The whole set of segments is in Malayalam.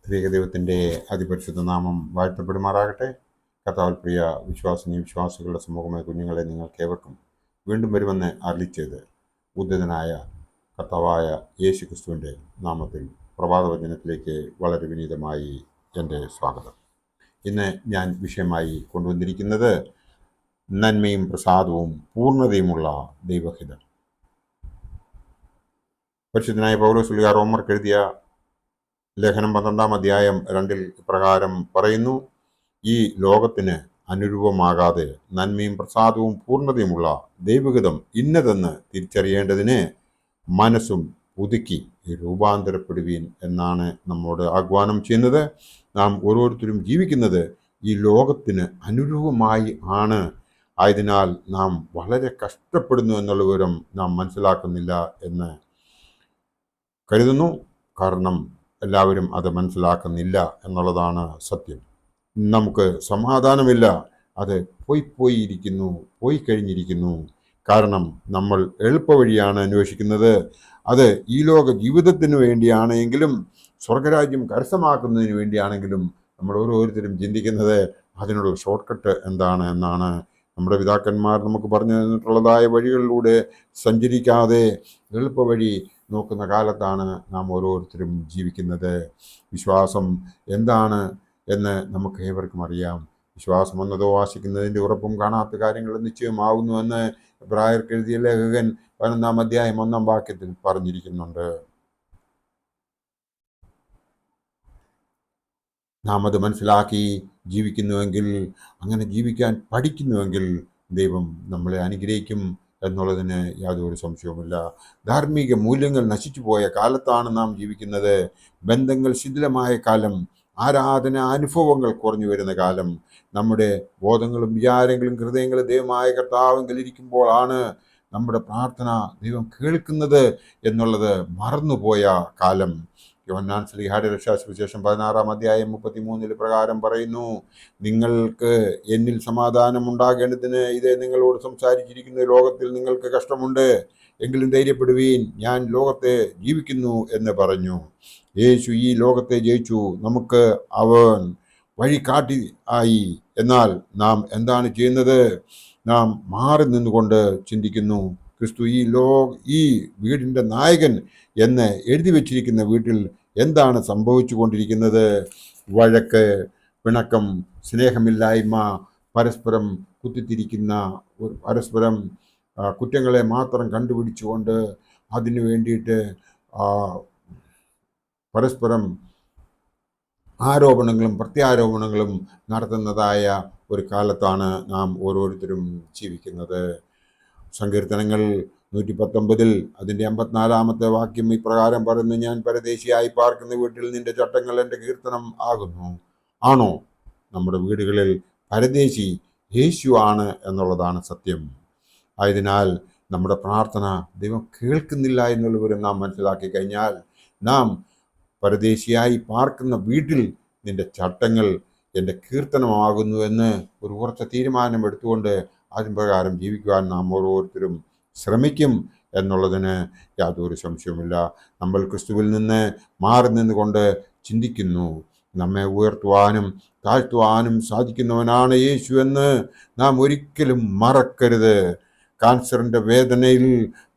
ദൈവത്തിൻ്റെ അതിപരിശുദ്ധ നാമം വാഴ്ത്തപ്പെടുമാറാകട്ടെ. കർത്താവിൽ പ്രിയ വിശ്വാസിനി വിശ്വാസികളുടെ സമൂഹമായ കുഞ്ഞുങ്ങളെ നിങ്ങൾക്കേവർക്കും വീണ്ടും വരുമെന്ന് അരുളിച്ചെയ്ത് ഉദ്ധിതനായ കർത്താവായ യേശു ക്രിസ്തുവിൻ്റെ നാമത്തിൽ പ്രഭാതവചനത്തിലേക്ക് വളരെ വിനീതമായി എൻ്റെ സ്വാഗതം. ഇന്ന് ഞാൻ വിഷയമായി കൊണ്ടുവന്നിരിക്കുന്നത് നന്മയും പ്രസാദവും പൂർണ്ണതയുമുള്ള ദൈവഹിതം. പരിശുദ്ധനായ പൗലോസ് ശ്ലീഹ റോമർക്ക് എഴുതിയ ലേഖനം 12-ാം അധ്യായം 2 ഇപ്രകാരം പറയുന്നു: ഈ ലോകത്തിന് അനുരൂപമാകാതെ നന്മയും പ്രസാദവും പൂർണ്ണതയുമുള്ള ദൈവഹിതം ഇന്നതെന്ന് തിരിച്ചറിയേണ്ടതിന് മനസ്സും പുതുക്കി രൂപാന്തരപ്പെടുവീൻ എന്നാണ് നമ്മോട് ആഹ്വാനം ചെയ്യുന്നത്. നാം ഓരോരുത്തരും ജീവിക്കുന്നത് ഈ ലോകത്തിന് അനുരൂപമായി ആണ്. ആയതിനാൽ നാം വളരെ കഷ്ടപ്പെടുന്നു എന്നുള്ള വിവരം നാം മനസ്സിലാക്കുന്നില്ല എന്ന് കരുതുന്നു. കാരണം എല്ലാവരും അത് മനസ്സിലാക്കുന്നില്ല എന്നുള്ളതാണ് സത്യം. നമുക്ക് സമാധാനമില്ല, അത് പോയി കഴിഞ്ഞിരിക്കുന്നു. കാരണം നമ്മൾ എളുപ്പവഴിയാണ് അന്വേഷിക്കുന്നത്. അത് ഈ ലോക ജീവിതത്തിന് വേണ്ടിയാണെങ്കിലും സ്വർഗരാജ്യം കരസ്ഥമാക്കുന്നതിന് വേണ്ടിയാണെങ്കിലും നമ്മൾ ഓരോരുത്തരും ചിന്തിക്കുന്നത് അതിനുള്ള ഷോർട്ട് കട്ട് എന്താണ് എന്നാണ്. നമ്മുടെ പിതാക്കന്മാർ നമുക്ക് പറഞ്ഞു തന്നിട്ടുള്ളതായ വഴികളിലൂടെ സഞ്ചരിക്കാതെ എളുപ്പവഴി നോക്കുന്ന കാലത്താണ് നാം ഓരോരുത്തരും ജീവിക്കുന്നത്. വിശ്വാസം എന്താണ് എന്ന് നമുക്ക് ഏവർക്കും അറിയാം. വിശ്വാസം എന്നതോ ആശിക്കുന്നതിൻ്റെ ഉറപ്പും കാണാത്ത കാര്യങ്ങൾ നിശ്ചയമാകുന്നുവെന്ന് എബ്രായർക്ക് എഴുതിയ ലേഖകൻ 11-ാം അധ്യായം 1-ാം വാക്യത്തിൽ പറഞ്ഞിരിക്കുന്നുണ്ട്. നാം അത് മനസ്സിലാക്കി ജീവിക്കുന്നുവെങ്കിൽ, അങ്ങനെ ജീവിക്കാൻ പഠിക്കുന്നുവെങ്കിൽ ദൈവം നമ്മളെ അനുഗ്രഹിക്കും എന്നുള്ളതിന് യാതൊരു സംശയവുമില്ല. ധാർമ്മിക മൂല്യങ്ങൾ നശിച്ചു പോയ കാലത്താണ് നാം ജീവിക്കുന്നത്. ബന്ധങ്ങൾ ശിഥിലമായ കാലം, ആരാധന അനുഭവങ്ങൾ കുറഞ്ഞു വരുന്ന കാലം, നമ്മുടെ ബോധങ്ങളും വിചാരങ്ങളും ഹൃദയങ്ങളും ദൈവമായ കർത്താവെങ്കിൽ ഇരിക്കുമ്പോഴാണ് നമ്മുടെ പ്രാർത്ഥന ദൈവം കേൾക്കുന്നത് എന്നുള്ളത് മറന്നുപോയ കാലം. യോഹന്നാൻ ശ്ലീഹായുടെ രക്ഷാസുവിശേഷം 16-ാം അധ്യായം 33 പ്രകാരം പറയുന്നു: നിങ്ങൾക്ക് എന്നിൽ സമാധാനം ഉണ്ടാകേണ്ടതിന് ഇത് നിങ്ങളോട് സംസാരിച്ചിരിക്കുന്ന ലോകത്തിൽ നിങ്ങൾക്ക് കഷ്ടമുണ്ട്, എങ്കിലും ധൈര്യപ്പെടുവീൻ, ഞാൻ ലോകത്തെ ജീവിക്കുന്നു എന്ന് പറഞ്ഞു. യേശു ഈ ലോകത്തെ ജയിച്ചു. നമുക്ക് അവൻ വഴികാട്ടി ആയി. എന്നാൽ നാം എന്താണ് ചെയ്യുന്നത്? നാം മാറി നിന്നുകൊണ്ട് ചിന്തിക്കുന്നു. ക്രിസ്തു ഈ വീടിൻ്റെ നായകൻ എന്ന് എഴുതി വച്ചിരിക്കുന്ന വീട്ടിൽ എന്താണ് സംഭവിച്ചു കൊണ്ടിരിക്കുന്നത്? വഴക്ക്, പിണക്കം, സ്നേഹമില്ലായ്മ, പരസ്പരം കുത്തിത്തിരിക്കുന്ന, പരസ്പരം കുറ്റങ്ങളെ മാത്രം കണ്ടുപിടിച്ചുകൊണ്ട് അതിനു വേണ്ടിയിട്ട് പരസ്പരം ആരോപണങ്ങളും പ്രത്യാരോപണങ്ങളും നടത്തുന്നതായ ഒരു കാലത്താണ് നാം ഓരോരുത്തരും ജീവിക്കുന്നത്. സങ്കീർത്തനങ്ങൾ 119 അതിൻ്റെ 54-ാമത്തെ വാക്യം ഇപ്രകാരം പറയുന്നു: ഞാൻ പരദേശിയായി പാർക്കുന്ന വീട്ടിൽ നിന്റെ ചട്ടങ്ങൾ എൻ്റെ കീർത്തനം ആകുന്നു. ആണോ? നമ്മുടെ വീടുകളിൽ പരദേശി യേശു ആണ് എന്നുള്ളതാണ് സത്യം. ആയതിനാൽ നമ്മുടെ പ്രാർത്ഥന ദൈവം കേൾക്കുന്നില്ല എന്നുള്ള വിവരം നാം മനസ്സിലാക്കി കഴിഞ്ഞാൽ, നാം പരദേശിയായി പാർക്കുന്ന വീട്ടിൽ നിന്റെ ചട്ടങ്ങൾ എൻ്റെ കീർത്തനമാകുന്നു എന്ന് ഒരു ഉറച്ച തീരുമാനം എടുത്തുകൊണ്ട് അതിൻ പ്രകാരം ജീവിക്കുവാൻ നാം ഓരോരുത്തരും ശ്രമിക്കും എന്നുള്ളതിന് യാതൊരു സംശയവുമില്ല. നമ്മൾ ക്രിസ്തുവിൽ നിന്ന് മാറി നിന്നുകൊണ്ട് ചിന്തിക്കുന്നു. നമ്മെ ഉയർത്തുവാനും താഴ്ത്തുവാനും സാധിക്കുന്നവനാണ് യേശു എന്ന് നാം ഒരിക്കലും മറക്കരുത്. കാൻസറിൻ്റെ വേദനയിൽ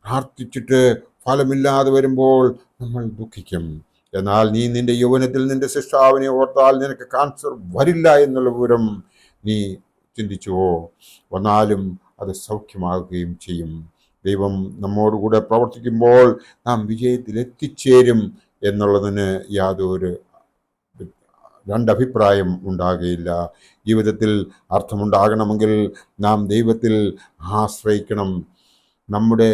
പ്രാർത്ഥിച്ചിട്ട് ഫലമില്ലാതെ വരുമ്പോൾ നമ്മൾ ദുഃഖിക്കും. എന്നാൽ നീ നിന്റെ യൗവനത്തിൽ നിന്റെ സൃഷ്ടാവിനെ ഓർത്താൽ നിനക്ക് കാൻസർ വരില്ല എന്നുള്ള വിവരം നീ ചിന്തിച്ചുവോ? വന്നാലും അത് സൗഖ്യമാകുകയും ചെയ്യും. ദൈവം നമ്മോടുകൂടെ പ്രവർത്തിക്കുമ്പോൾ നാം വിജയത്തിൽ എത്തിച്ചേരും എന്നുള്ളതിന് യാതൊരു രണ്ടഭിപ്രായം ഉണ്ടാകുകയില്ല. ജീവിതത്തിൽ അർത്ഥമുണ്ടാകണമെങ്കിൽ നാം ദൈവത്തിൽ ആശ്രയിക്കണം. നമ്മുടെ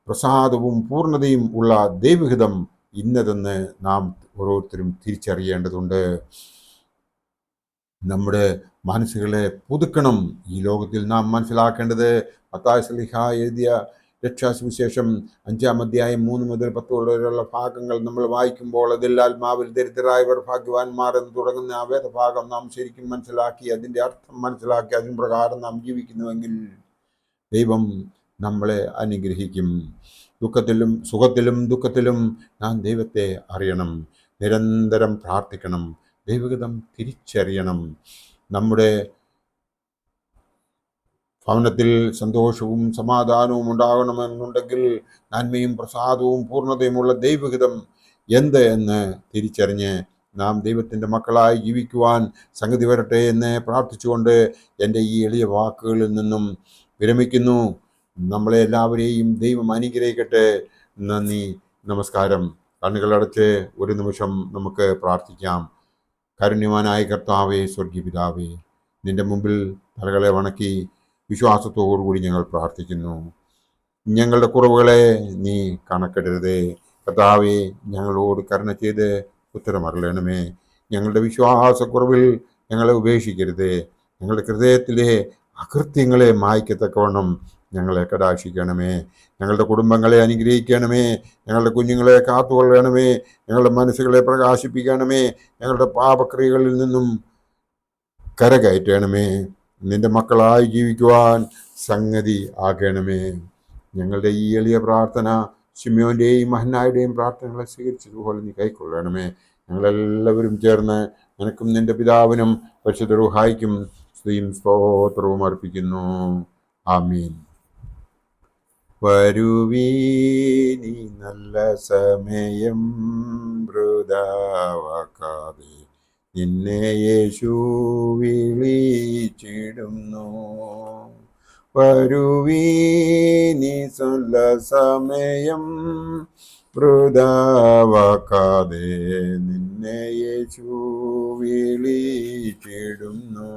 പ്രസാദവും പൂർണ്ണതയും ഉള്ള ദൈവഹിതം ഇന്നതെന്ന് നാം ഓരോരുത്തരും തിരിച്ചറിയേണ്ടതുണ്ട്. നമ്മുടെ മനസ്സുകളെ പുതുക്കണം. ഈ ലോകത്തിൽ നാം മനസ്സിലാക്കേണ്ടത് മത്തായി ശ്ലീഹ എഴുതിയ രക്ഷാസുവിശേഷം 5-ാം അധ്യായം 3 മുതൽ 10 വരെയുള്ള ഭാഗങ്ങൾ നമ്മൾ വായിക്കുമ്പോൾ, അതിൽ ആത്മാവിൽ ദരിദ്രരായവർ ഭാഗ്യവാന്മാർ എന്ന് തുടങ്ങുന്ന ആ വേദഭാഗം നാം ശരിക്കും മനസ്സിലാക്കി അതിൻ്റെ അർത്ഥം മനസ്സിലാക്കി അതിന് പ്രകാരം നാം ജീവിക്കുന്നുവെങ്കിൽ ദൈവം നമ്മളെ അനുഗ്രഹിക്കും. സുഖത്തിലും ദുഃഖത്തിലും നാം ദൈവത്തെ അറിയണം. നിരന്തരം പ്രാർത്ഥിക്കണം. ദൈവഹിതം തിരിച്ചറിയണം. നമ്മുടെ ഭവനത്തിൽ സന്തോഷവും സമാധാനവും ഉണ്ടാകണമെന്നുണ്ടെങ്കിൽ നന്മയും പ്രസാദവും പൂർണ്ണതയുമുള്ള ദൈവഹിതം എന്ത് എന്ന് തിരിച്ചറിഞ്ഞ് നാം ദൈവത്തിൻ്റെ മക്കളായി ജീവിക്കുവാൻ സംഗതി വരട്ടെ എന്ന് പ്രാർത്ഥിച്ചുകൊണ്ട് എൻ്റെ ഈ എളിയ വാക്കുകളിൽ നിന്നും വിരമിക്കുന്നു. നമ്മളെ എല്ലാവരെയും ദൈവം അനുഗ്രഹിക്കട്ടെ. നന്ദി, നമസ്കാരം. കണ്ണുകളടച്ച് ഒരു നിമിഷം നമുക്ക് പ്രാർത്ഥിക്കാം. കാരുണ്യവാനായ കർത്താവേ, സ്വർഗീയ പിതാവേ, നിന്റെ മുമ്പിൽ തലകളെ വണക്കി വിശ്വാസത്തോടുകൂടി ഞങ്ങൾ പ്രാർത്ഥിക്കുന്നു. ഞങ്ങളുടെ കുറവുകളെ നീ കണക്കെടരുതേ. കർത്താവേ, ഞങ്ങളോട് കരുണ ചെയ്ത് ഉത്തരമറിയണമേ. ഞങ്ങളുടെ വിശ്വാസക്കുറവിൽ ഞങ്ങളെ ഉപേക്ഷിക്കരുതേ. ഞങ്ങളുടെ ഹൃദയത്തിലെ അകൃത്യങ്ങളെ മായ്ക്കത്തക്കവണ്ണം ഞങ്ങളെ കടാക്ഷിക്കണമേ. ഞങ്ങളുടെ കുടുംബങ്ങളെ അനുഗ്രഹിക്കണമേ. ഞങ്ങളുടെ കുഞ്ഞുങ്ങളെ കാത്തുകൊള്ളണമേ. ഞങ്ങളുടെ മനസ്സുകളെ പ്രകാശിപ്പിക്കണമേ. ഞങ്ങളുടെ പാപക്രിയകളിൽ നിന്നും കരകയറ്റണമേ. നിന്റെ മക്കളായി ജീവിക്കുവാൻ സംഗതി ആകണമേ. ഞങ്ങളുടെ ഈ എളിയ പ്രാർത്ഥന ശിമ്യോന്റെയും ഹന്നായുടെയും പ്രാർത്ഥനകളെ സ്വീകരിച്ചതുപോലെ നീ കൈക്കൊള്ളണമേ. ഞങ്ങളെല്ലാവരും ചേർന്ന് നിനക്കും നിന്റെ പിതാവിനും പരിശുദ്ധ റൂഹായിക്കും സ്തുതിയും സ്തോത്രവും അർപ്പിക്കുന്നു. ആമീൻ. വരുവീനി നല്ല സമയം വൃഥാവാക്കാതെ, നിന്നെ യേശു വിളിച്ചിടുന്നു. വരുവീനി നല്ല സമയം വൃഥാവാക്കാതെ, നിന്നെ യേശു വിളിച്ചിടുന്നു.